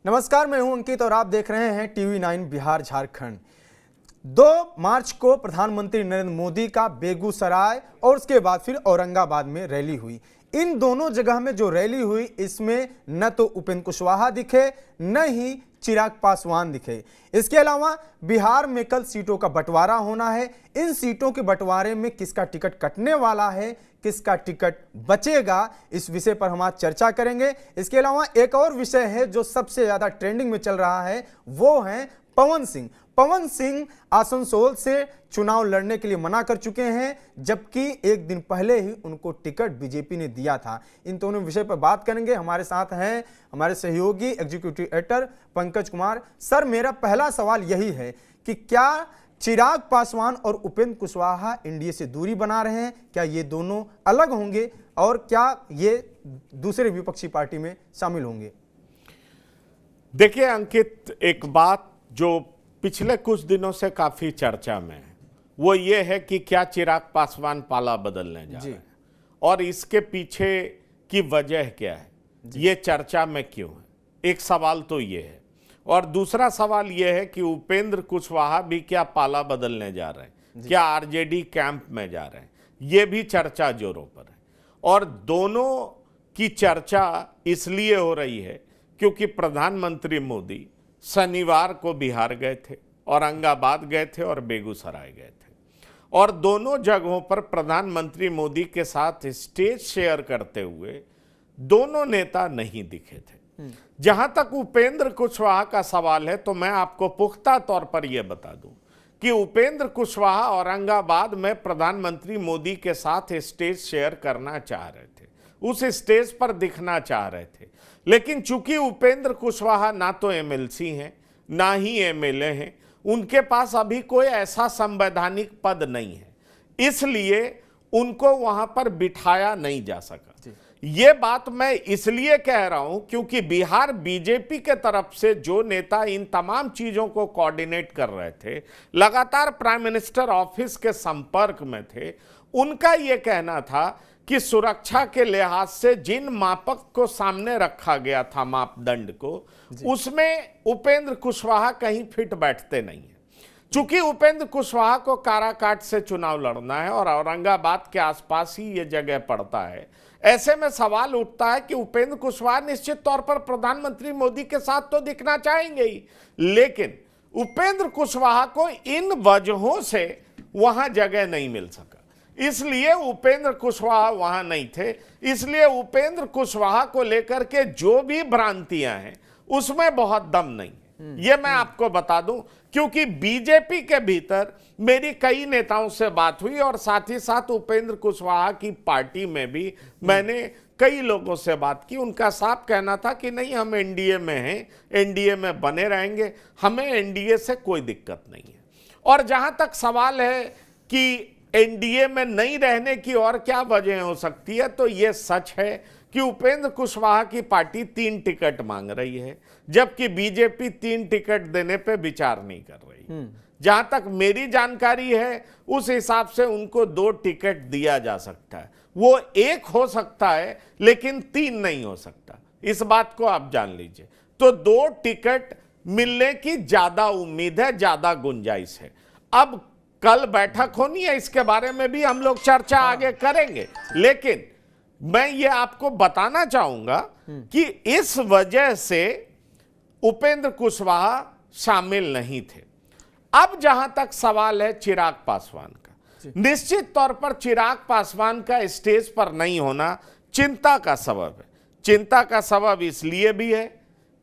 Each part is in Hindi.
नमस्कार, मैं हूं अंकित और आप देख रहे हैं टीवी 9 बिहार झारखंड। 2 मार्च को प्रधानमंत्री नरेंद्र मोदी का बेगूसराय और उसके बाद फिर औरंगाबाद में रैली हुई। इन दोनों जगह में जो रैली हुई इसमें न तो उपेंद्र कुशवाहा दिखे न ही चिराग पासवान दिखे। इसके अलावा बिहार में कल सीटों का बंटवारा होना है। इन सीटों के बंटवारे में किसका टिकट कटने वाला है, किसका टिकट बचेगा, इस विषय पर हम आज चर्चा करेंगे। इसके अलावा एक और विषय है जो सबसे ज्यादा ट्रेंडिंग में चल रहा है, वो है पवन सिंह। पवन सिंह आसनसोल से चुनाव लड़ने के लिए मना कर चुके हैं, जबकि एक दिन पहले ही उनको टिकट बीजेपी ने दिया था। इन दोनों विषय पर बात करेंगे। हमारे साथ हैं हमारे सहयोगी executive editor Pankaj Kumar. Sir, मेरा पहला सवाल यही है कि क्या चिराग पासवान और उपेंद्र कुशवाहा एनडीए से दूरी बना रहे हैं? क्या ये दोनों अलग होंगे और क्या ये दूसरे विपक्षी पार्टी में शामिल होंगे? देखिए अंकित, एक बात जो पिछले कुछ दिनों से काफी चर्चा में है वो ये है कि क्या चिराग पासवान पाला बदलने जा रहे हैं और इसके पीछे की वजह क्या है, ये चर्चा में क्यों है। एक सवाल तो ये है और दूसरा सवाल ये है कि उपेंद्र कुशवाहा भी क्या पाला बदलने जा रहे हैं, क्या आरजेडी कैंप में जा रहे हैं, ये भी चर्चा जोरों पर है। और दोनों की चर्चा इसलिए हो रही है क्योंकि प्रधानमंत्री मोदी शनिवार को बिहार गए थे, औरंगाबाद गए थे और बेगूसराय गए थे और दोनों जगहों पर प्रधानमंत्री मोदी के साथ स्टेज शेयर करते हुए दोनों नेता नहीं दिखे थे। जहां तक उपेंद्र कुशवाहा का सवाल है तो मैं आपको पुख्ता तौर पर यह बता दूं कि उपेंद्र कुशवाहा औरंगाबाद में प्रधानमंत्री मोदी के साथ स्टेज शेयर करना चाह रहे थे, उस स्टेज पर दिखना चाह रहे थे, लेकिन चूंकि उपेंद्र कुशवाहा ना तो एमएलसी हैं ना ही एमएलए हैं, उनके पास अभी कोई ऐसा संवैधानिक पद नहीं है, इसलिए उनको वहां पर बिठाया नहीं जा सका। ये बात मैं इसलिए कह रहा हूं क्योंकि बिहार बीजेपी के तरफ से जो नेता इन तमाम चीजों को कोऑर्डिनेट कर रहे थे, लगातार प्राइम मिनिस्टर ऑफिस के संपर्क में थे, उनका यह कहना था कि सुरक्षा के लिहाज से जिन मापक को सामने रखा गया था, मापदंड को, उसमें उपेंद्र कुशवाहा कहीं फिट बैठते नहीं है। चूंकि उपेंद्र कुशवाहा को काराकाट से चुनाव लड़ना है और औरंगाबाद के आसपास ही ये जगह पड़ता है, ऐसे में सवाल उठता है कि उपेंद्र कुशवाहा निश्चित तौर पर प्रधानमंत्री मोदी के साथ तो दिखना चाहेंगे ही, लेकिन उपेंद्र कुशवाहा को इन वजहों से वहां जगह नहीं मिल सका, इसलिए उपेंद्र कुशवाहा वहां नहीं थे। इसलिए उपेंद्र कुशवाहा को लेकर के जो भी भ्रांतियां हैं उसमें बहुत दम नहीं है, ये मैं आपको बता दूं, क्योंकि बीजेपी के भीतर मेरी कई नेताओं से बात हुई और साथ ही साथ उपेंद्र कुशवाहा की पार्टी में भी मैंने कई लोगों से बात की। उनका साफ कहना था कि नहीं, हम एनडीए में हैं, एनडीए में बने रहेंगे, हमें एनडीए से कोई दिक्कत नहीं है। और जहां तक सवाल है कि एनडीए में नहीं रहने की और क्या वजह हो सकती है, तो यह सच है कि उपेंद्र कुशवाहा की पार्टी 3 टिकट मांग रही है, जबकि बीजेपी 3 टिकट देने पे विचार नहीं कर रही। जहां तक मेरी जानकारी है उस हिसाब से उनको 2 टिकट दिया जा सकता है, वो 1 हो सकता है लेकिन 3 नहीं हो सकता, इस बात को आप जान लीजिए। तो 2 टिकट मिलने की ज्यादा उम्मीद है, ज्यादा गुंजाइश है। अब कल बैठक होनी है, इसके बारे में भी हम लोग चर्चा आगे करेंगे, लेकिन मैं ये आपको बताना चाहूंगा कि इस वजह से उपेंद्र कुशवाहा शामिल नहीं थे। अब जहां तक सवाल है चिराग पासवान का, निश्चित तौर पर चिराग पासवान का स्टेज पर नहीं होना चिंता का सबब है। चिंता का सबब इसलिए भी है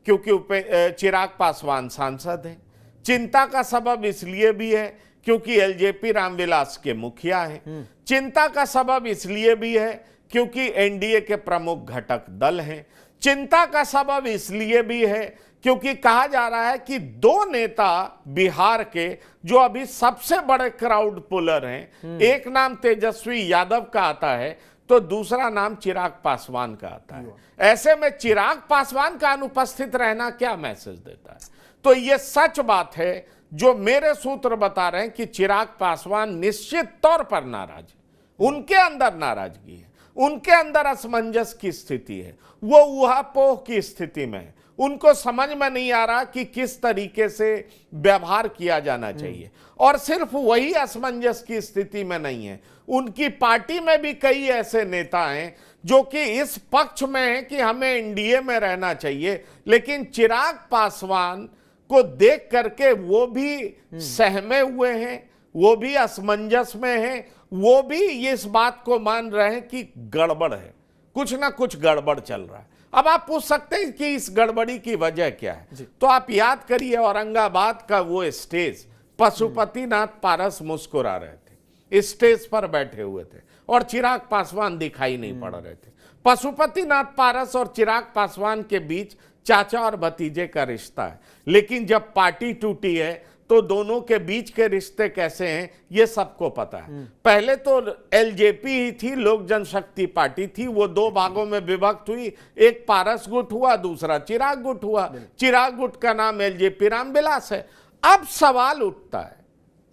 क्योंकि चिराग पासवान सांसद हैं, चिंता का सबब इसलिए भी है क्योंकि एलजेपी रामविलास के मुखिया हैं, चिंता का सबब इसलिए भी है क्योंकि एनडीए के प्रमुख घटक दल हैं, चिंता का सबब इसलिए भी है क्योंकि कहा जा रहा है कि 2 नेता बिहार के जो अभी सबसे बड़े क्राउड पुलर हैं, एक नाम तेजस्वी यादव का आता है तो दूसरा नाम चिराग पासवान का आता है। ऐसे में चिराग पासवान का अनुपस्थित रहना क्या मैसेज देता है? तो यह सच बात है जो मेरे सूत्र बता रहे हैं कि चिराग पासवान निश्चित तौर पर नाराज है, उनके अंदर नाराजगी है, उनके अंदर असमंजस की स्थिति है, वो ऊहापोह की स्थिति में है, उनको समझ में नहीं आ रहा कि किस तरीके से व्यवहार किया जाना चाहिए। और सिर्फ वही असमंजस की स्थिति में नहीं है, उनकी पार्टी में भी कई ऐसे नेता हैं जो कि इस पक्ष में हैं कि हमें एनडीए में रहना चाहिए, लेकिन चिराग पासवान को देख करके वो भी सहमे हुए हैं, वो भी असमंजस में हैं, वो भी इस बात को मान रहे हैं कि गड़बड़ है, कुछ ना कुछ गड़बड़ चल रहा है। अब आप पूछ सकते हैं कि इस गड़बड़ी की वजह क्या है, तो आप याद करिए औरंगाबाद का वो स्टेज, पशुपतिनाथ पारस मुस्कुरा रहे थे, स्टेज पर बैठे हुए थे और चिराग पासवान दिखाई नहीं पड़ रहे थे। पशुपतिनाथ पारस और चिराग पासवान के बीच चाचा और भतीजे का रिश्ता है, लेकिन जब पार्टी टूटी है तो दोनों के बीच के रिश्ते कैसे हैं ये सबको पता है। पहले तो एलजेपी ही थी, लोक जनशक्ति पार्टी थी, वो दो भागों में विभक्त हुई, एक पारस गुट हुआ, दूसरा चिराग गुट हुआ। चिराग गुट का नाम एलजेपी रामविलास है। अब सवाल उठता है,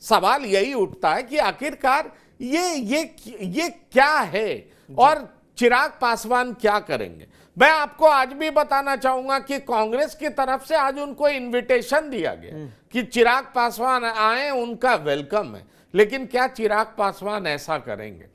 सवाल यही उठता है कि आखिरकार ये क्या है और चिराग पासवान क्या करेंगे। मैं आपको आज भी बताना चाहूंगा कि कांग्रेस की तरफ से आज उनको इनविटेशन दिया गया कि चिराग पासवान आए, उनका वेलकम है, लेकिन क्या चिराग पासवान ऐसा करेंगे?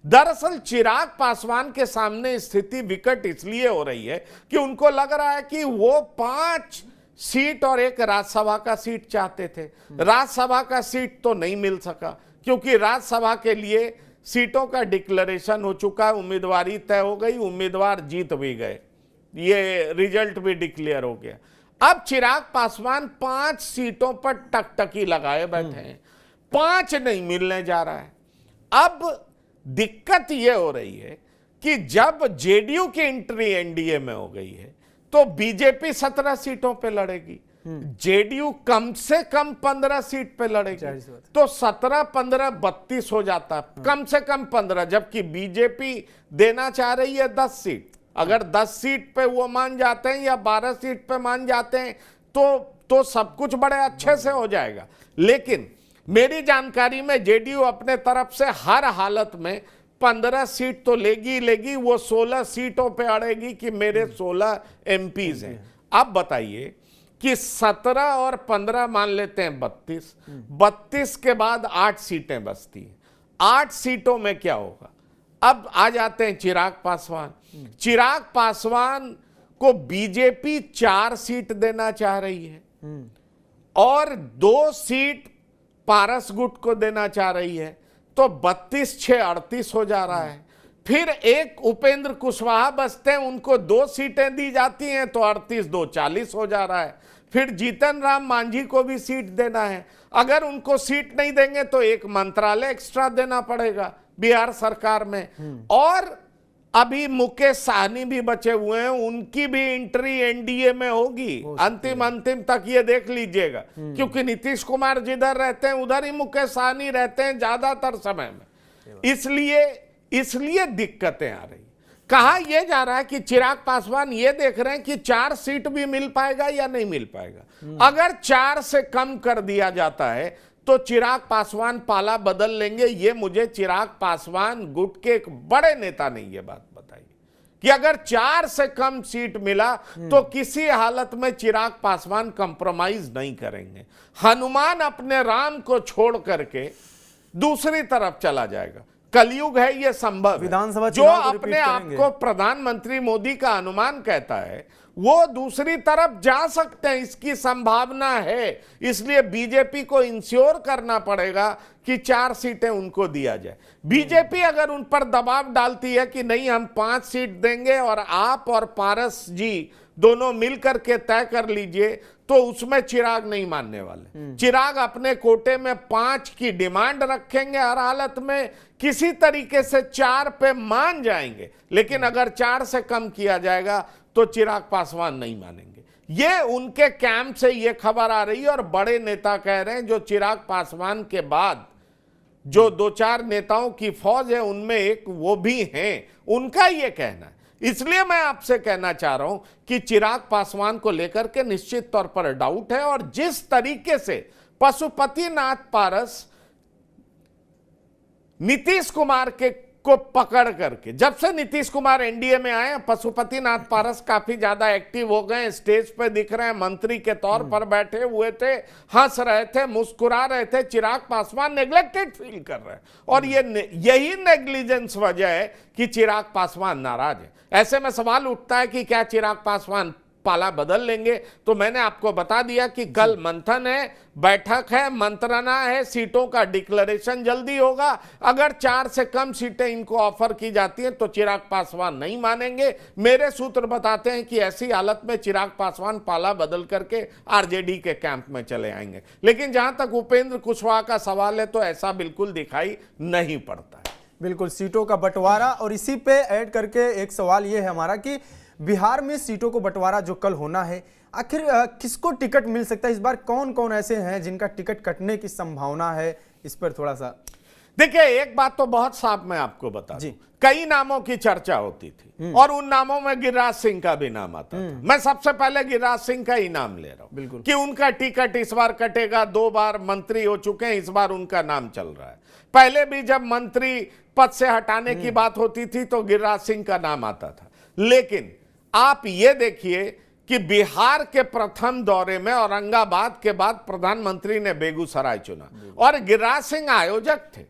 दरअसल चिराग पासवान के सामने स्थिति विकट इसलिए हो रही है कि उनको लग रहा है कि वो 5 सीट और एक राज्यसभा का सीट चाहते थे। राज्यसभा का सीट तो नहीं मिल सका क्योंकि राज्यसभा के लिए सीटों का डिक्लेरेशन हो चुका है, उम्मीदवारी तय हो गई, उम्मीदवार जीत भी गए, ये रिजल्ट भी डिक्लेयर हो गया। अब चिराग पासवान 5 सीटों पर टकटकी लगाए बैठे हैं, 5 नहीं मिलने जा रहा है। अब दिक्कत यह हो रही है कि जब जेडीयू की एंट्री एनडीए में हो गई है तो बीजेपी 17 सीटों पे लड़ेगी, जेडीयू कम से कम 15 सीट पे लड़ेगी, तो 17, 15, 32 हो जाता है, कम से कम 15, जबकि बीजेपी देना चाह रही है 10 सीट। अगर 10 सीट पे वो मान जाते हैं या 12 सीट पे मान जाते हैं तो सब कुछ बड़े अच्छे से हो जाएगा। लेकिन मेरी जानकारी में जेडीयू अपने तरफ से हर हालत में 15 सीट तो लेगी, वो 16 सीटों पे अड़ेगी कि मेरे 16 एमपीज हैं। अब बताइए कि 17 और 15 मान लेते हैं 32 के बाद 8 सीटें बचती हैं। 8 सीटों में क्या होगा? अब आ जाते हैं चिराग पासवान। चिराग पासवान को बीजेपी 4 सीट देना चाह रही है और 2 सीट पारस गुट को देना चाह रही है, तो 32-6 38 हो जा रहा है। फिर एक उपेंद्र कुशवाहा बचते हैं, उनको 2 सीटें दी जाती हैं तो 38-2 40 हो जा रहा है। फिर जीतन राम मांझी को भी सीट देना है, अगर उनको सीट नहीं देंगे तो एक मंत्रालय एक्स्ट्रा देना पड़ेगा बिहार सरकार में। और अभी मुकेश साहनी भी बचे हुए हैं, उनकी भी एंट्री एनडीए में होगी, अंतिम तक ये देख लीजिएगा, क्योंकि नीतीश कुमार जिधर रहते हैं उधर ही मुकेश साहनी रहते हैं ज्यादातर समय में, इसलिए दिक्कतें आ रही। कहा यह जा रहा है कि चिराग पासवान ये देख रहे हैं कि 4 सीट भी मिल पाएगा या नहीं मिल पाएगा। अगर 4 से कम कर दिया जाता है तो चिराग पासवान पाला बदल लेंगे। ये मुझे चिराग पासवान गुट के एक बड़े नेता ने ये बात बताई कि अगर 4 से कम सीट मिला तो किसी हालत में चिराग पासवान कंप्रोमाइज नहीं करेंगे। हनुमान अपने राम को छोड़ करके दूसरी तरफ चला जाएगा। कलयुग है, ये संभव विधानसभा जो अपने आप को प्रधानमंत्री मोदी का अनुमान कहता है वो दूसरी तरफ जा सकते हैं, इसकी संभावना है। इसलिए बीजेपी को इंश्योर करना पड़ेगा कि 4 सीटें उनको दिया जाए। बीजेपी अगर उन पर दबाव डालती है कि नहीं हम 5 सीट देंगे और आप और पारस जी दोनों मिलकर के तय कर लीजिए, तो उसमें चिराग नहीं मानने वाले। चिराग अपने कोटे में 5 की डिमांड रखेंगे हर हालत में, किसी तरीके से 4 पे मान जाएंगे, लेकिन अगर 4 से कम किया जाएगा तो चिराग पासवान नहीं मानेंगे। ये उनके कैंप से ये खबर आ रही है और बड़े नेता कह रहे हैं, जो चिराग पासवान के बाद जो 2-4 नेताओं की फौज है उनमें एक वो भी हैं, उनका ये कहना है। इसलिए मैं आपसे कहना चाह रहा हूं कि चिराग पासवान को लेकर के निश्चित तौर पर डाउट है, और जिस तरीके से पशुपतिनाथ पारस नीतीश कुमार के को पकड़ करके, जब से नीतीश कुमार एनडीए में आए, पशुपतिनाथ पारस काफी ज्यादा एक्टिव हो गए, स्टेज पे दिख रहे हैं, मंत्री के तौर पर बैठे हुए थे, हंस रहे थे, मुस्कुरा रहे थे। चिराग पासवान नेग्लेक्टेड फील कर रहे हैं, और यही नेग्लिजेंस वजह है कि चिराग पासवान नाराज है। ऐसे में सवाल उठता है कि क्या चिराग पासवान पाला बदल लेंगे? तो मैंने आपको बता दिया कि कल मंथन है, बैठक है, मंत्रणा है, सीटों का डिक्लेरेशन जल्दी होगा। अगर 4 से कम सीटें इनको ऑफर की जाती हैं तो चिराग पासवान नहीं मानेंगे। मेरे सूत्र बताते हैं कि ऐसी हालत में चिराग पासवान पाला बदल करके आरजेडी के कैंप में चले आएंगे। लेकिन जहां तक उपेंद्र कुशवाहा का सवाल है तो ऐसा बिल्कुल दिखाई नहीं पड़ता है। बिल्कुल, सीटों का बंटवारा, और इसी पे ऐड करके एक सवाल ये है हमारा कि बिहार में सीटों को बंटवारा जो कल होना है, आखिर किसको टिकट मिल सकता है इस बार? कौन कौन ऐसे हैं जिनका टिकट कटने की संभावना है? इस पर थोड़ा सा देखिए, एक बात तो बहुत साफ मैं आपको बता दूं, कई नामों की चर्चा होती थी और उन नामों में गिरिराज सिंह का भी नाम आता था। मैं सबसे पहले गिरिराज सिंह का ही नाम ले रहा हूं कि उनका टिकट इस बार कटेगा। 2 बार मंत्री हो चुके हैं, इस बार उनका नाम चल रहा है। पहले भी जब मंत्री पद से हटाने की बात होती थी तो गिरिराज सिंह का नाम आता था। लेकिन आप ये देखिए कि बिहार के प्रथम दौरे में औरंगाबाद के बाद प्रधानमंत्री ने बेगूसराय चुना और गिरिराज सिंह आयोजक थे।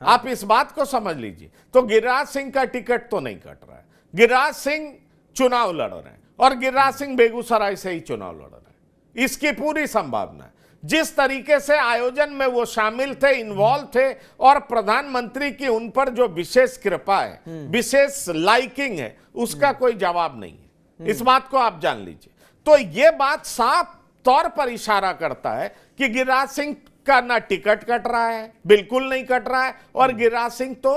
आप इस बात को समझ लीजिए। तो गिरिराज सिंह का टिकट तो नहीं कट रहा है। गिरिराज सिंह चुनाव लड़ रहे हैं और गिरिराज सिंह बेगूसराय से ही चुनाव लड़ रहे हैं, इसकी पूरी संभावना है। जिस तरीके से आयोजन में वो शामिल थे, इन्वॉल्व थे, और प्रधानमंत्री की उन पर जो विशेष कृपा है, विशेष लाइकिंग है, उसका कोई जवाब नहीं है। इस बात को आप जान लीजिए। तो ये बात साफ तौर पर इशारा करता है कि गिरिराज सिंह का ना टिकट कट रहा है, बिल्कुल नहीं कट रहा है, और गिरिराज सिंह तो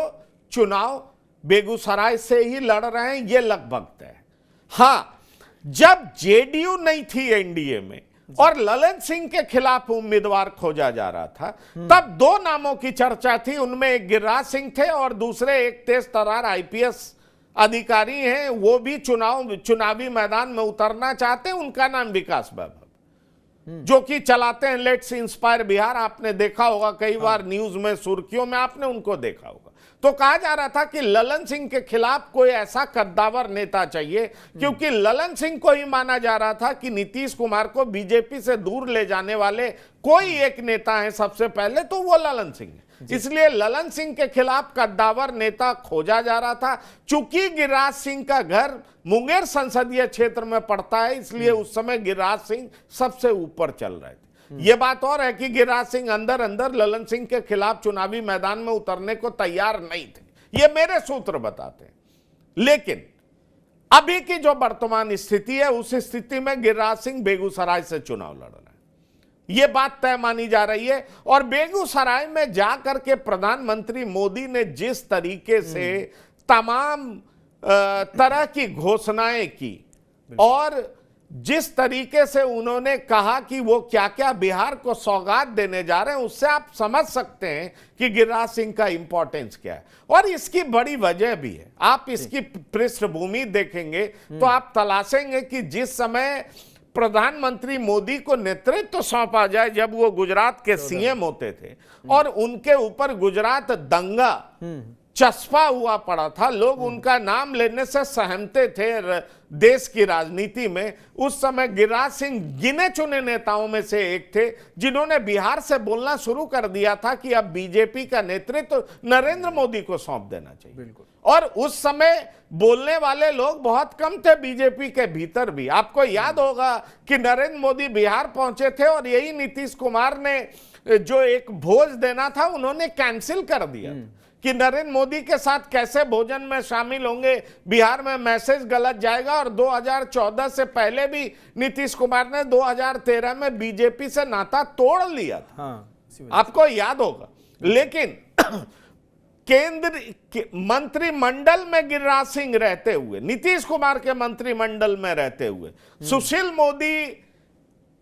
चुनाव बेगूसराय से ही लड़ रहे हैं, ये लगभग तय है। हां, जब जेडीयू नहीं थी एनडीए में और ललन सिंह के खिलाफ उम्मीदवार खोजा जा रहा था, तब 2 नामों की चर्चा थी। उनमें एक गिरिराज सिंह थे और दूसरे एक तेज तर्रार आईपीएस अधिकारी हैं, वो भी चुनावी मैदान में उतरना चाहते हैं। उनका नाम विकास वैभव, जो कि चलाते हैं लेट्स इंस्पायर बिहार। आपने देखा होगा कई बार न्यूज में, सुर्खियों में आपने उनको देखा होगा। तो कहा जा रहा था कि ललन सिंह के खिलाफ कोई ऐसा कद्दावर नेता चाहिए, क्योंकि ललन सिंह को ही माना जा रहा था कि नीतीश कुमार को बीजेपी से दूर ले जाने वाले कोई एक नेता है सबसे पहले, तो वो ललन सिंह है। इसलिए ललन सिंह के खिलाफ कद्दावर नेता खोजा जा रहा था। चूंकि गिरिराज सिंह का घर मुंगेर संसदीय क्षेत्र में पड़ता है, इसलिए उस समय गिरिराज सिंह सबसे ऊपर चल रहे थे। यह बात और है कि गिरिराज सिंह अंदर अंदर ललन सिंह के खिलाफ चुनावी मैदान में उतरने को तैयार नहीं थे, ये मेरे सूत्र बताते हैं। लेकिन अभी की जो वर्तमान स्थिति है, उस स्थिति में गिरिराज सिंह बेगूसराय से चुनाव लड़ रहे हैं, यह बात तय मानी जा रही है। और बेगूसराय में जाकर के प्रधानमंत्री मोदी ने जिस तरीके से तमाम तरह की घोषणाएं की और जिस तरीके से उन्होंने कहा कि वो क्या क्या बिहार को सौगात देने जा रहे हैं, उससे आप समझ सकते हैं कि गिरिराज सिंह का इंपॉर्टेंस क्या है। और इसकी बड़ी वजह भी है। आप इसकी पृष्ठभूमि देखेंगे तो आप तलाशेंगे कि जिस समय प्रधानमंत्री मोदी को नेतृत्व सौंपा जाए, जब वो गुजरात के सीएम होते थे और उनके ऊपर गुजरात दंगा चस्पा हुआ पड़ा था, लोग उनका नाम लेने से सहमते थे देश की राजनीति में। उस समय गिरिराज सिंह गिने चुने नेताओं में से एक थे, जिन्होंने बिहार से बोलना शुरू कर दिया था कि अब बीजेपी का नेतृत्व नरेंद्र मोदी को सौंप देना चाहिए। और उस समय बोलने वाले लोग बहुत कम थे बीजेपी के भीतर भी। आपको याद होगा कि नरेंद्र मोदी बिहार पहुंचे थे और यही नीतीश कुमार ने जो एक भोज देना था, उन्होंने कैंसिल कर दिया कि नरेंद्र मोदी के साथ कैसे भोजन में शामिल होंगे, बिहार में मैसेज गलत जाएगा। और 2014 से पहले भी नीतीश कुमार ने 2013 में बीजेपी से नाता तोड़ लिया था, आपको याद होगा। लेकिन केंद्र मंत्रिमंडल में गिरिराज सिंह रहते हुए, नीतीश कुमार के मंत्रिमंडल में रहते हुए, सुशील मोदी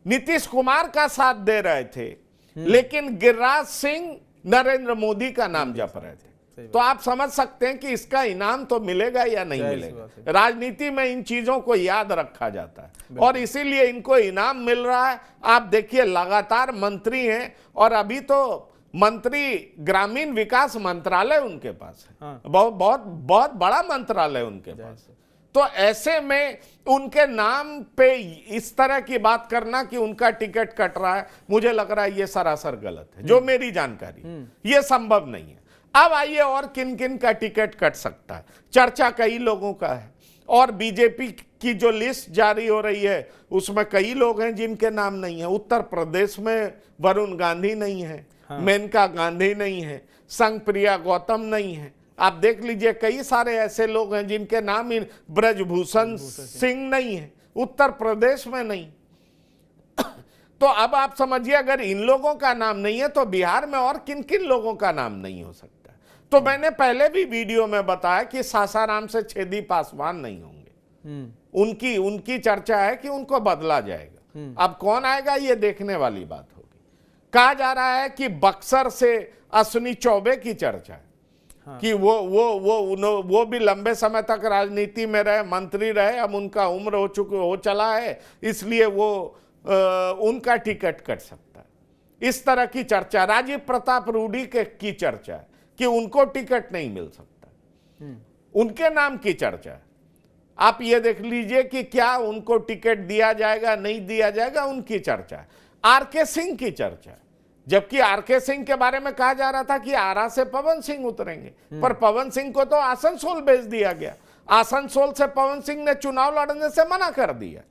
नीतीश कुमार का साथ दे रहे थे, लेकिन गिरिराज सिंह नरेंद्र मोदी का नाम जप रहे थे। तो आप समझ सकते हैं कि इसका इनाम तो मिलेगा या नहीं मिलेगा। राजनीति में इन चीजों को याद रखा जाता है और इसीलिए इनको इनाम मिल रहा है। आप देखिए, लगातार मंत्री हैं और अभी तो मंत्री ग्रामीण विकास मंत्रालय उनके पास है। हाँ। बहुत बहुत बहुत बड़ा मंत्रालय उनके पास है। तो ऐसे में उनके नाम पे इस तरह की बात करना कि उनका टिकट कट रहा है, मुझे लग रहा है ये सरासर गलत है। जो मेरी जानकारी, ये संभव नहीं है। अब आइए, और किन किन का टिकट कट सकता है। चर्चा कई लोगों का है, और बीजेपी की जो लिस्ट जारी हो रही है उसमें कई लोग हैं जिनके नाम नहीं है। उत्तर प्रदेश में वरुण गांधी नहीं है, मेनका गांधी नहीं है, संगप्रिया गौतम नहीं है। आप देख लीजिए, कई सारे ऐसे लोग हैं जिनके नाम ब्रजभूषण सिंह नहीं है, उत्तर प्रदेश में नहीं। तो अब आप समझिए, अगर इन लोगों का नाम नहीं है तो बिहार में और किन किन लोगों का नाम नहीं हो सकता। तो मैंने पहले भी वीडियो में बताया कि सासाराम से छेदी पासवान नहीं होंगे। उनकी चर्चा है कि उनको बदला जाएगा। अब कौन आएगा ये देखने वाली बात होगी। कहा जा रहा है कि बक्सर से अश्विनी चौबे की चर्चा है। हाँ। कि वो भी लंबे समय तक राजनीति में रहे, मंत्री रहे, अब उनका उम्र हो चला है, इसलिए वो उनका टिकट कट सकता है। इस तरह की चर्चा। राजीव प्रताप रूडी की चर्चा है कि उनको टिकट नहीं मिल सकता, उनके नाम की चर्चा है। आप ये देख लीजिए कि क्या उनको टिकट दिया जाएगा नहीं दिया जाएगा, उनकी चर्चा है। आरके सिंह की चर्चा है, जबकि आरके सिंह के बारे में कहा जा रहा था कि आरा से पवन सिंह उतरेंगे, पर पवन सिंह को तो आसनसोल भेज दिया गया। आसनसोल से पवन सिंह ने चुनाव लड़ने से मना कर दिया।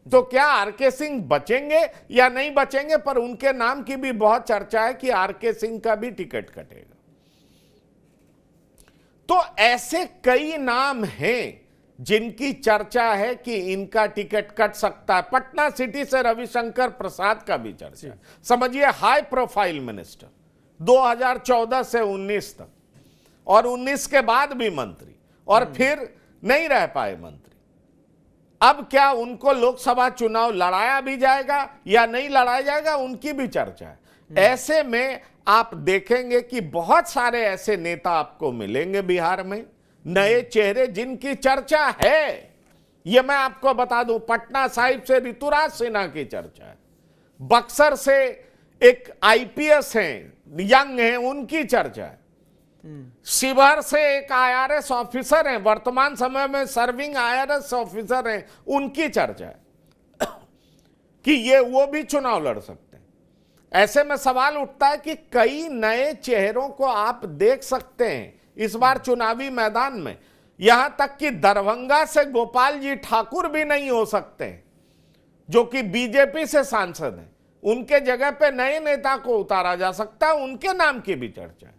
तो क्या आरके सिंह बचेंगे या नहीं बचेंगे, पर उनके नाम की भी बहुत चर्चा है कि आरके सिंह का भी टिकट कटेगा। तो ऐसे कई नाम हैं जिनकी चर्चा है कि इनका टिकट कट सकता है। पटना सिटी से रविशंकर प्रसाद का भी चर्चा है। समझिए, हाई प्रोफाइल मिनिस्टर 2014 से 19 तक, और 19 के बाद भी मंत्री, और फिर नहीं रह पाए मंत्री। अब क्या उनको लोकसभा चुनाव लड़ाया भी जाएगा या नहीं लड़ाया जाएगा, उनकी भी चर्चा है। ऐसे में आप देखेंगे कि बहुत सारे ऐसे नेता आपको मिलेंगे बिहार में, नए चेहरे जिनकी चर्चा है। ये मैं आपको बता दूं, पटना साहिब से ऋतुराज सिन्हा की चर्चा है, बक्सर से एक आईपीएस हैं, यंग हैं, उनकी चर्चा है, शिवहर से एक आईआरएस ऑफिसर हैं, वर्तमान समय में सर्विंग आईआरएस ऑफिसर हैं, उनकी चर्चा है कि ये वो भी चुनाव लड़ सकते हैं। ऐसे में सवाल उठता है कि कई नए चेहरों को आप देख सकते हैं इस बार चुनावी मैदान में। यहां तक कि दरभंगा से गोपाल जी ठाकुर भी नहीं हो सकते, जो कि बीजेपी से सांसद हैं। उनके जगह पे नए नेता को उतारा जा सकता है, उनके नाम की भी चर्चा है।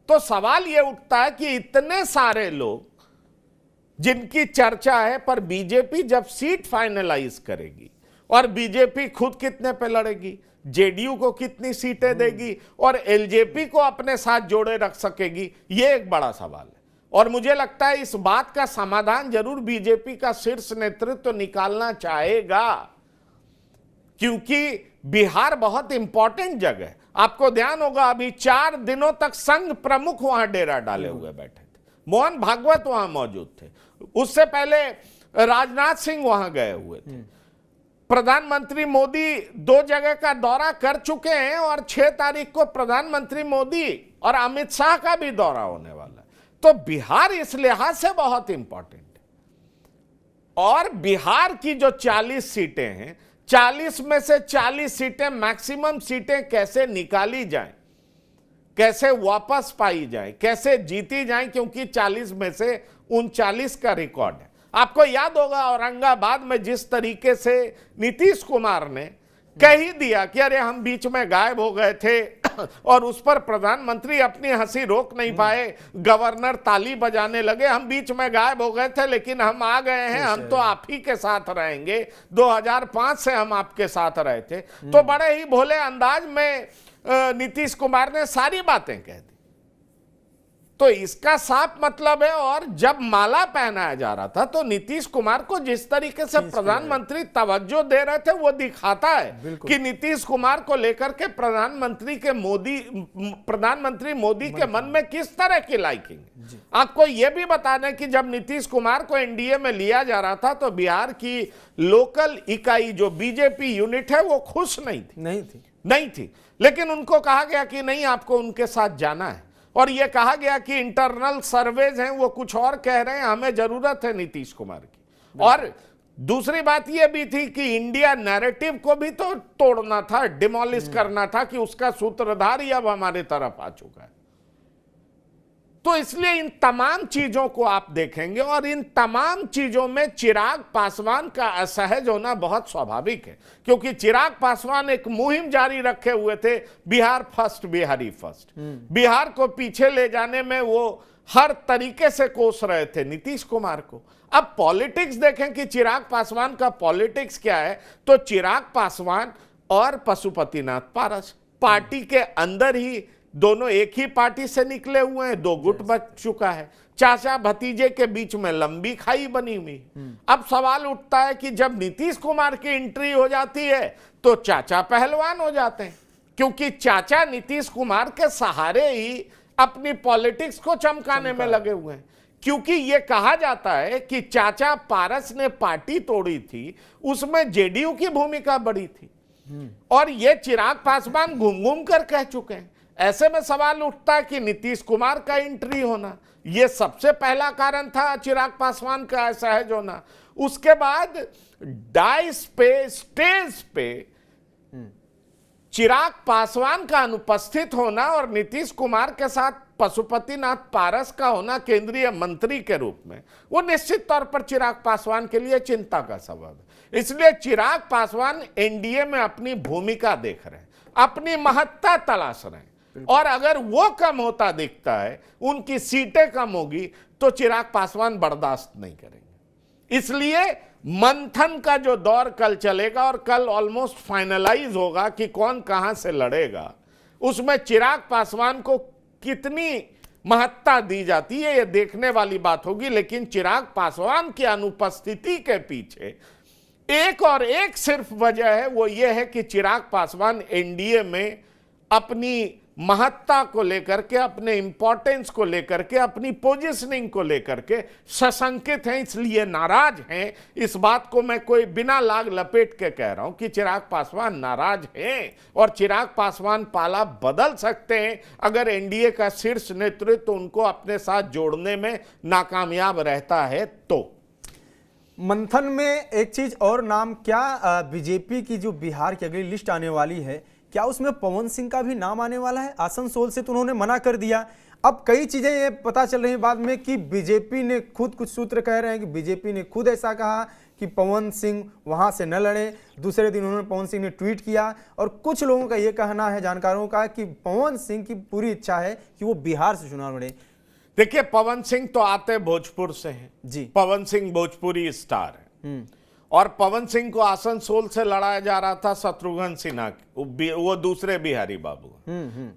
तो सवाल यह उठता है कि इतने सारे लोग जिनकी चर्चा है, पर बीजेपी जब सीट फाइनलाइज करेगी, और बीजेपी खुद कितने पे लड़ेगी, जेडीयू को कितनी सीटें देगी, और एलजेपी को अपने साथ जोड़े रख सकेगी, यह एक बड़ा सवाल है। और मुझे लगता है इस बात का समाधान जरूर बीजेपी का शीर्ष नेतृत्व निकालना चाहेगा, क्योंकि बिहार बहुत इंपॉर्टेंट जगह है। आपको ध्यान होगा, अभी 4 दिनों तक संघ प्रमुख वहां डेरा डाले हुए बैठे थे। मोहन भागवत वहां मौजूद थे, उससे पहले राजनाथ सिंह वहां गए हुए थे। प्रधानमंत्री मोदी 2 जगह का दौरा कर चुके हैं, और 6 तारीख को प्रधानमंत्री मोदी और अमित शाह का भी दौरा होने वाला है। तो बिहार इस लिहाज से बहुत इंपॉर्टेंट है। और बिहार की जो 40 सीटें हैं, 40 में से 40 सीटें, मैक्सिमम सीटें कैसे निकाली जाएं, कैसे वापस पाई जाएं, कैसे जीती जाएं, क्योंकि 40 में से 39 का रिकॉर्ड है। आपको याद होगा औरंगाबाद में जिस तरीके से नीतीश कुमार ने कह ही दिया कि अरे हम बीच में गायब हो गए थे, और उस पर प्रधानमंत्री अपनी हंसी रोक नहीं पाए, गवर्नर ताली बजाने लगे, हम बीच में गायब हो गए थे लेकिन हम आ गए हैं, हम तो आप ही के साथ रहेंगे, 2005 से हम आपके साथ रहे थे। तो बड़े ही भोले अंदाज में नीतीश कुमार ने सारी बातें कह दी। तो इसका साफ मतलब है, और जब माला पहनाया जा रहा था तो नीतीश कुमार को जिस तरीके से प्रधानमंत्री तवज्जो दे रहे थे, वो दिखाता है कि नीतीश कुमार को लेकर के प्रधानमंत्री मोदी के मन में किस तरह की लाइकिंग। आपको यह भी बता दें कि जब नीतीश कुमार को एनडीए में लिया जा रहा था, तो बिहार की लोकल इकाई जो बीजेपी यूनिट है, वो खुश नहीं थी। नहीं थी, लेकिन उनको कहा गया कि नहीं, आपको उनके साथ जाना है। और यह कहा गया कि इंटरनल सर्वेज हैं वो कुछ और कह रहे हैं, हमें जरूरत है नीतीश कुमार की। और दूसरी बात यह भी थी कि इंडिया नैरेटिव को भी तो तोड़ना था, डिमोलिश करना था कि उसका सूत्रधार ही अब हमारे तरफ आ चुका है। तो इसलिए इन तमाम चीजों को आप देखेंगे और इन तमाम चीजों में चिराग पासवान का असहज होना बहुत स्वाभाविक है, क्योंकि चिराग पासवान एक मुहिम जारी रखे हुए थे, बिहार फर्स्ट, बिहारी फर्स्ट। बिहार को पीछे ले जाने में वो हर तरीके से कोस रहे थे नीतीश कुमार को। अब पॉलिटिक्स देखें कि चिराग पासवान का पॉलिटिक्स क्या है, तो चिराग पासवान और पशुपतिनाथ पारस पार्टी के अंदर ही, दोनों एक ही पार्टी से निकले हुए हैं, दो गुट बच चुका है, चाचा भतीजे के बीच में लंबी खाई बनी हुई। अब सवाल उठता है कि जब नीतीश कुमार की एंट्री हो जाती है तो चाचा पहलवान हो जाते हैं, क्योंकि चाचा नीतीश कुमार के सहारे ही अपनी पॉलिटिक्स को चमकाने में लगे हुए हैं। क्योंकि यह कहा जाता है कि चाचा पारस ने पार्टी तोड़ी थी, उसमें जेडीयू की भूमिका बड़ी थी, और यह चिराग पासवान घूम घूम कर कह चुके हैं। ऐसे में सवाल उठता है कि नीतीश कुमार का एंट्री होना, यह सबसे पहला कारण था चिराग पासवान का असहज होना। उसके बाद डाइस पे, स्टेज पे चिराग पासवान का अनुपस्थित होना और नीतीश कुमार के साथ पशुपतिनाथ पारस का होना केंद्रीय मंत्री के रूप में, वो निश्चित तौर पर चिराग पासवान के लिए चिंता का सबब है। इसलिए चिराग पासवान एनडीए में अपनी भूमिका देख रहे हैं, अपनी महत्ता तलाश रहे हैं, और अगर वो कम होता दिखता है, उनकी सीटें कम होगी, तो चिराग पासवान बर्दाश्त नहीं करेंगे। इसलिए मंथन का जो दौर कल चलेगा, और कल ऑलमोस्ट फाइनलाइज होगा कि कौन कहां से लड़ेगा, उसमें चिराग पासवान को कितनी महत्ता दी जाती है, यह देखने वाली बात होगी। लेकिन चिराग पासवान की अनुपस्थिति के पीछे एक और एक सिर्फ वजह है, वो ये है कि चिराग पासवान एनडीए में अपनी महत्ता को लेकर के, अपने इंपॉर्टेंस को लेकर के, अपनी पोजीशनिंग को लेकर के सशंकित हैं, इसलिए नाराज हैं। इस बात को मैं कोई बिना लाग लपेट के कह रहा हूं कि चिराग पासवान नाराज हैं, और चिराग पासवान पाला बदल सकते हैं अगर एनडीए का शीर्ष नेतृत्व उनको अपने साथ जोड़ने में नाकामयाब रहता है तो। मंथन में एक चीज और नाम, क्या बीजेपी की जो बिहार की अगली लिस्ट आने वाली है, क्या उसमें पवन सिंह का भी नाम आने वाला है? आसनसोल से तो उन्होंने मना कर दिया। अब कई चीजें ये पता चल रही बाद में कि बीजेपी ने खुद, कुछ सूत्र कह रहे हैं कि बीजेपी ने खुद ऐसा कहा कि पवन सिंह वहां से न लड़े। दूसरे दिन उन्होंने, पवन सिंह ने ट्वीट किया, और कुछ लोगों का ये कहना है, जानकारों का, कि पवन सिंह की पूरी इच्छा है कि वो बिहार से चुनाव लड़े। देखिए, पवन सिंह तो आते भोजपुर से हैं जी, पवन सिंह भोजपुरी स्टार है, और पवन सिंह को आसनसोल से लड़ाया जा रहा था शत्रुघ्न सिन्हा, वो दूसरे बिहारी बाबू।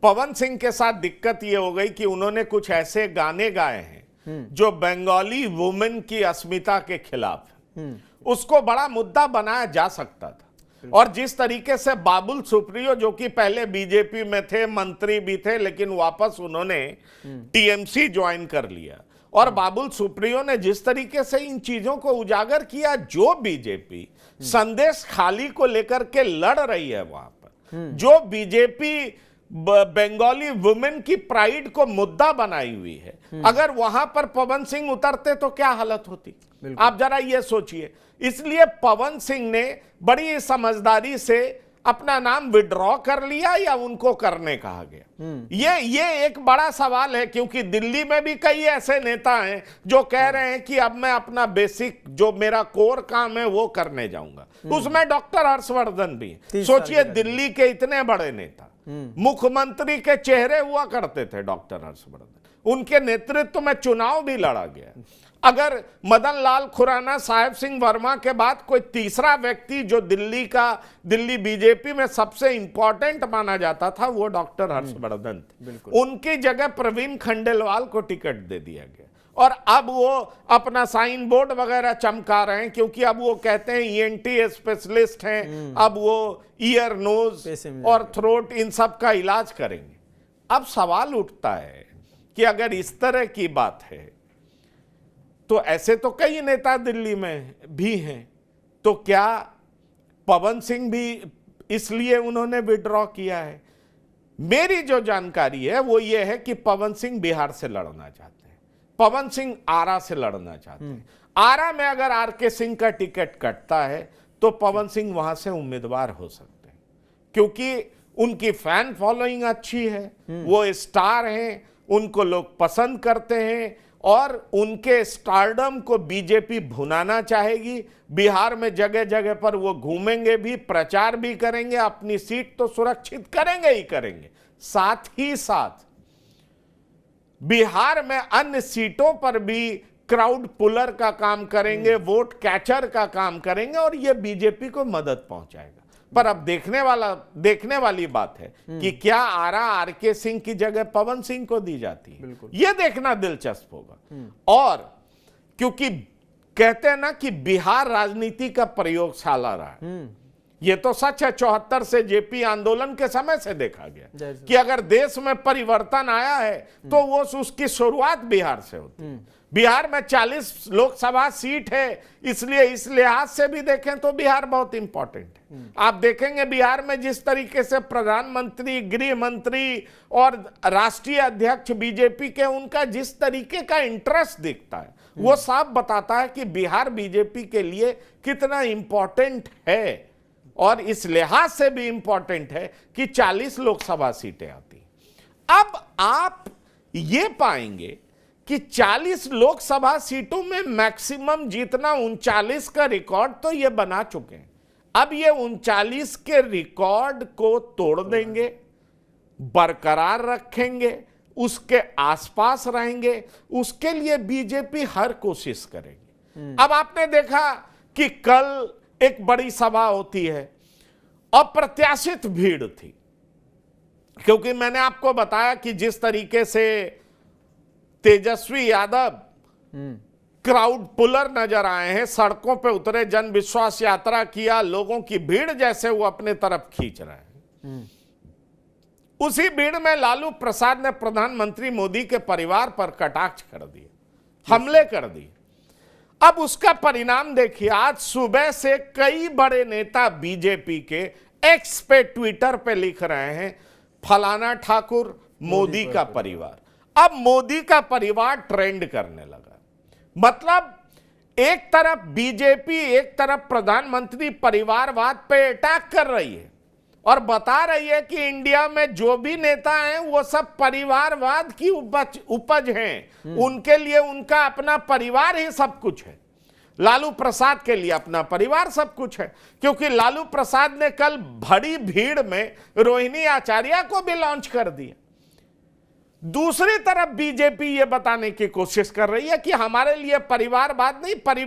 पवन सिंह के साथ दिक्कत ये हो गई कि उन्होंने कुछ ऐसे गाने गाए हैं जो बंगाली वुमेन की अस्मिता के खिलाफ है। उसको बड़ा मुद्दा बनाया जा सकता था, और जिस तरीके से बाबुल सुप्रियो, जो कि पहले बीजेपी में थे, मंत्री भी थे, लेकिन वापस उन्होंने टीएमसी ज्वाइन कर लिया, और बाबुल सुप्रियो ने जिस तरीके से इन चीजों को उजागर किया, जो बीजेपी संदेश खाली को लेकर के लड़ रही है वहां पर, जो बीजेपी बंगाली वुमेन की प्राइड को मुद्दा बनाई हुई है, अगर वहां पर पवन सिंह उतरते तो क्या हालत होती, आप जरा ये सोचिए। इसलिए पवन सिंह ने बड़ी समझदारी से अपना नाम विड्रॉ कर लिया, या उनको करने कहा गया? ये एक बड़ा सवाल है, क्योंकि दिल्ली में भी कई ऐसे नेता हैं जो कह रहे हैं कि अब मैं अपना बेसिक, जो मेरा कोर काम है, वो करने जाऊंगा। उसमें डॉक्टर हर्षवर्धन भी है। सोचिए, दिल्ली के इतने बड़े नेता, मुख्यमंत्री के चेहरे हुआ करते थे डॉक्टर हर्षवर्धन, उनके नेतृत्व में चुनाव भी लड़ा गया। अगर मदन लाल खुराना, साहेब सिंह वर्मा के बाद कोई तीसरा व्यक्ति जो दिल्ली बीजेपी में सबसे इंपॉर्टेंट माना जाता था, वो डॉक्टर हर्षवर्धन थे। उनकी जगह प्रवीण खंडेलवाल को टिकट दे दिया गया, और अब वो अपना साइन बोर्ड वगैरह चमका रहे हैं, क्योंकि अब वो कहते हैं ईएनटी स्पेशलिस्ट हैं, अब वो ईयर, नोज और थ्रोट, इन सब का इलाज करेंगे। अब सवाल उठता है कि अगर इस तरह की बात है, तो ऐसे तो कई नेता दिल्ली में भी हैं, तो क्या पवन सिंह भी इसलिए उन्होंने विड्रॉ किया है। मेरी जो जानकारी है वो ये है कि पवन सिंह बिहार से लड़ना चाहते हैं, पवन सिंह आरा से लड़ना चाहते हैं। आरा में अगर आरके सिंह का टिकट कटता है तो पवन सिंह वहां से उम्मीदवार हो सकते हैं, क्योंकि उनकी फैन फॉलोइंग अच्छी है, वो स्टार हैं, उनको लोग पसंद करते हैं और उनके स्टारडम को बीजेपी भुनाना चाहेगी। बिहार में जगह जगह पर वो घूमेंगे भी, प्रचार भी करेंगे, अपनी सीट तो सुरक्षित करेंगे ही करेंगे, साथ ही साथ बिहार में अन्य सीटों पर भी क्राउड पुलर का काम करेंगे, वोट कैचर का काम करेंगे और ये बीजेपी को मदद पहुंचाएगा। पर अब देखने वाली बात है कि क्या आरा आरके सिंह की जगह पवन सिंह को दी जाती है, यह देखना दिलचस्प होगा। और क्योंकि कहते हैं ना कि बिहार राजनीति का प्रयोगशाला रहा है, यह तो सच है, 74 से जेपी आंदोलन के समय से देखा गया कि अगर देश में परिवर्तन आया है तो वो उसकी शुरुआत बिहार से होती है। बिहार में 40 लोकसभा सीट है, इसलिए इस लिहाज से भी देखें तो बिहार बहुत इंपॉर्टेंट है। आप देखेंगे बिहार में जिस तरीके से प्रधानमंत्री, गृह मंत्री और राष्ट्रीय अध्यक्ष बीजेपी के, उनका जिस तरीके का इंटरेस्ट दिखता है वो साफ बताता है कि बिहार बीजेपी के लिए कितना इंपॉर्टेंट है। और इस लिहाज से भी इंपॉर्टेंट है कि 40 लोकसभा सीटें आती। अब आप ये पाएंगे कि 40 लोकसभा सीटों में मैक्सिमम जीतना 39 का रिकॉर्ड तो ये बना चुके हैं। अब ये 39 के रिकॉर्ड को तोड़ देंगे, बरकरार रखेंगे, उसके आसपास रहेंगे, उसके लिए बीजेपी हर कोशिश करेगी। अब आपने देखा कि कल एक बड़ी सभा होती है, अप्रत्याशित भीड़ थी, क्योंकि मैंने आपको बताया कि जिस तरीके से तेजस्वी यादव क्राउड पुलर नजर आए हैं, सड़कों पे उतरे, जन विश्वास यात्रा किया, लोगों की भीड़ जैसे वो अपने तरफ खींच रहे हैं, उसी भीड़ में लालू प्रसाद ने प्रधानमंत्री मोदी के परिवार पर कटाक्ष कर दिए, हमले कर दिए। अब उसका परिणाम देखिए, आज सुबह से कई बड़े नेता बीजेपी के एक्स पे, ट्विटर पे लिख रहे हैं फलाना ठाकुर मोदी का परिवार। अब मोदी का परिवार ट्रेंड करने लगा। मतलब एक तरफ बीजेपी, एक तरफ प्रधानमंत्री परिवारवाद पे अटैक कर रही है और बता रही है कि इंडिया में जो भी नेता हैं वो सब परिवारवाद की उपज हैं, उनके लिए उनका अपना परिवार ही सब कुछ है। लालू प्रसाद के लिए अपना परिवार सब कुछ है, क्योंकि लालू प्रसाद ने कल बड़ी भीड़ में रोहिणी आचार्य को भी लॉन्च कर दिया। दूसरी तरफ बीजेपी ये बताने की कोशिश कर रही है कि हमारे लिए परिवारवाद नहीं,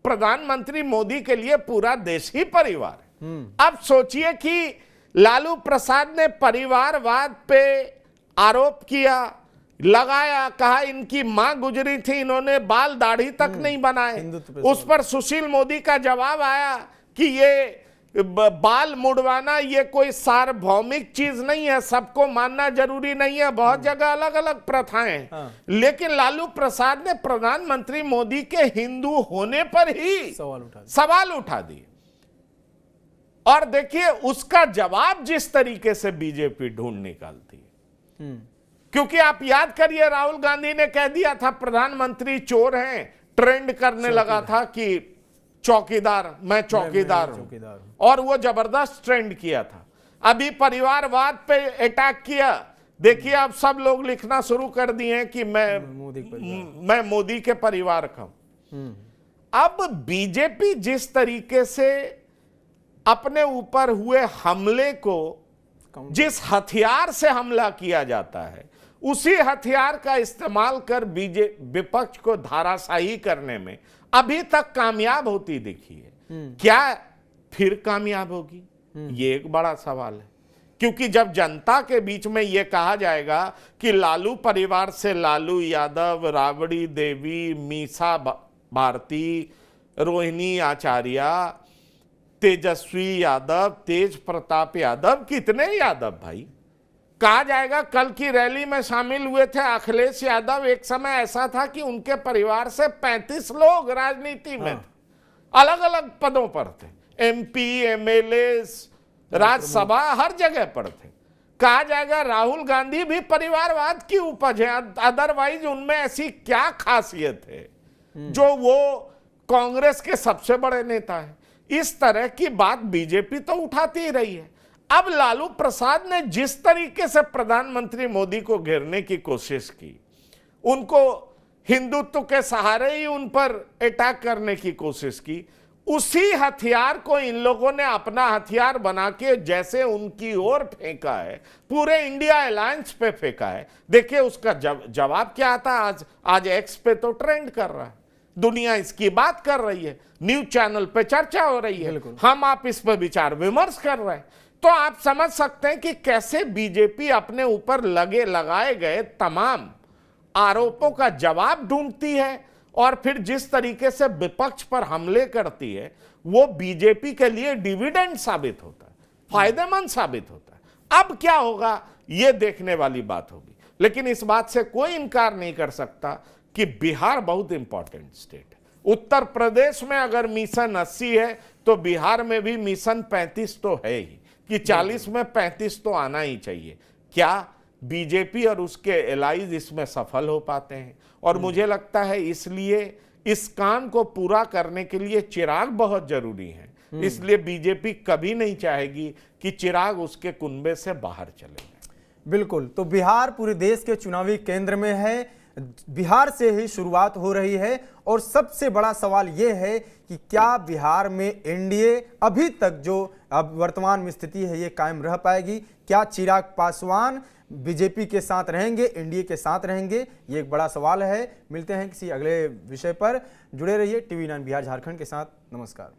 प्रधानमंत्री मोदी के लिए पूरा देश ही परिवार है। अब सोचिए कि लालू प्रसाद ने परिवारवाद पे आरोप किया, लगाया, कहा इनकी मां गुजरी थी, इन्होंने बाल दाढ़ी तक नहीं बनाए। उस पर सुशील मोदी का जवाब आया कि ये बाल मुड़वाना ये कोई सार्वभौमिक चीज नहीं है, सबको मानना जरूरी नहीं है, बहुत जगह अलग अलग प्रथाएं हैं। लेकिन लालू प्रसाद ने प्रधानमंत्री मोदी के हिंदू होने पर ही सवाल उठा दिए। और देखिए उसका जवाब जिस तरीके से बीजेपी ढूंढ निकालती है, क्योंकि आप याद करिए राहुल गांधी ने कह दिया था प्रधानमंत्री चोर हैं, ट्रेंड करने लगा था कि चौकीदार, मैं चौकीदार हूं, और वो जबरदस्त ट्रेंड किया था। अभी परिवारवाद पे अटैक किया, देखिए अब सब लोग लिखना शुरू कर दिए हैं कि मैं मोदी के परिवार का हूं। अब बीजेपी जिस तरीके से अपने ऊपर हुए हमले को, जिस हथियार से हमला किया जाता है, उसी हथियार का इस्तेमाल कर विपक्ष को धाराशाही करने में अभी तक कामयाब होती दिखी है। क्या फिर कामयाब होगी, ये एक बड़ा सवाल है। क्योंकि जब जनता के बीच में यह कहा जाएगा कि लालू परिवार से लालू यादव, राबड़ी देवी, मीसा भारती, रोहिणी आचार्य, तेजस्वी यादव, तेज प्रताप यादव, कितने यादव भाई, कहा जाएगा कल की रैली में शामिल हुए थे अखिलेश यादव। एक समय ऐसा था कि उनके परिवार से 35 लोग राजनीति में थे, अलग अलग पदों पर थे, एमपी, एमएलए, राज्यसभा हर जगह पर थे। कहा जाएगा राहुल गांधी भी परिवारवाद की उपज है, अदरवाइज उनमें ऐसी क्या खासियत है जो वो कांग्रेस के सबसे बड़े नेता है। इस तरह की बात बीजेपी तो उठाती ही रही है। अब लालू प्रसाद ने जिस तरीके से प्रधानमंत्री मोदी को घेरने की कोशिश की, उनको हिंदुत्व के सहारे ही उन पर अटैक करने की कोशिश की, उसी हथियार को इन लोगों ने अपना हथियार बना के जैसे उनकी ओर फेंका है, पूरे इंडिया अलायंस पे फेंका है। देखिए उसका जवाब क्या आता है। आज एक्स पे तो ट्रेंड कर रहा है, दुनिया इसकी बात कर रही है, न्यूज चैनल पे चर्चा हो रही है, हम आप इस पर विचार विमर्श कर रहे हैं। तो आप समझ सकते हैं कि कैसे बीजेपी अपने ऊपर लगाए गए तमाम आरोपों का जवाब ढूंढती है और फिर जिस तरीके से विपक्ष पर हमले करती है वो बीजेपी के लिए डिविडेंड साबित होता है, फायदेमंद साबित होता है। अब क्या होगा ये देखने वाली बात होगी, लेकिन इस बात से कोई इनकार नहीं कर सकता कि बिहार बहुत इंपॉर्टेंट स्टेट है। उत्तर प्रदेश में अगर मिशन 80 है तो बिहार में भी मिशन 35 तो है ही, कि 40 में 35 तो आना ही चाहिए। क्या बीजेपी और उसके एलाइज इसमें सफल हो पाते हैं? और मुझे लगता है इसलिए इस काम को पूरा करने के लिए चिराग बहुत जरूरी है। इसलिए बीजेपी कभी नहीं चाहेगी कि चिराग उसके कुनबे से बाहर चले जाए। बिल्कुल, तो बिहार पूरे देश के चुनावी केंद्र में है, बिहार से ही शुरुआत हो रही है और सबसे बड़ा सवाल यह है कि क्या बिहार में एनडीए अभी तक जो अब वर्तमान में स्थिति है ये कायम रह पाएगी? क्या चिराग पासवान बीजेपी के साथ रहेंगे, एनडीए के साथ रहेंगे? ये एक बड़ा सवाल है। मिलते हैं किसी अगले विषय पर, जुड़े रहिए टीवी 9 बिहार झारखंड के साथ। नमस्कार।